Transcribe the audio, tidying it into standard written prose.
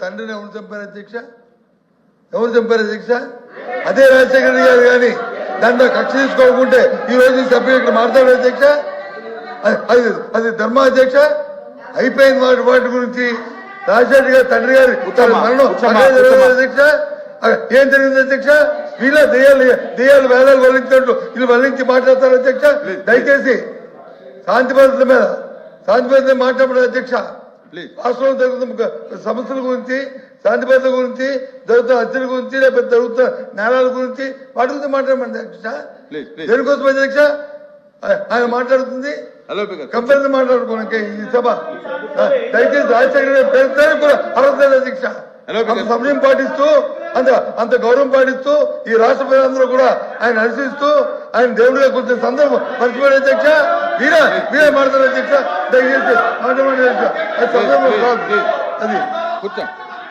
తండ్రిని ఎవరు చంపారు అధ్యక్ష? ఎవరు చంపారు అధ్యక్ష? అదే రాజశేఖర రెడ్డి గారు కానీ దాంట్లో కక్ష తీసుకోకుంటే ఈ రోజు సభ్యులు ఇక్కడ మాట్లాడారు అధ్యక్ష. అది ధర్మ అధ్యక్ష. అయిపోయింది వాటి గురించి. రాజశేఖర గారు తండ్రి గారి మరణం అధ్యక్ష. ఏం జరిగింది అధ్యక్ష? వీళ్ళ దెయ్యాలు వేదాలు వల్లించినట్లు వీళ్ళు వల్లించి మాట్లాడతారు అధ్యక్ష. దయచేసి శాంతి భద్రత మాట్లాడారు అధ్యక్ష. రాష్ట్రంలో జరుగుతున్న సమస్యల గురించి, శాంతి భద్రత గురించి, జరుగుతున్న హత్యల గురించి, లేకపోతే జరుగుతున్న నేరాల గురించి వాటి గురించి మాట్లాడమండి అధ్యక్ష. దేనికోసం అధ్యక్ష ఆయన మాట్లాడుతుంది? కంపెనీ మాట్లాడుకోవడానికి ఈ సభ. దయచేసి రాజశేఖర పేరుతోనే కూడా అర్హత లేదు అధ్యక్ష. అంత సమయం పాటిస్తూ అంత గౌరవం పాటిస్తూ ఈ రాష్ట్ర ప్రజలందరూ కూడా ఆయన అనుసరిస్తూ ఆయన దేవుడిగా కొంచెం సందర్భం మర్చిపోయారు అధ్యక్ష. వీరే మాట్లాడారు అధ్యక్ష. దయచేసి మాట్లాడారు అధ్యక్ష. అది సందర్భం కాదు. అది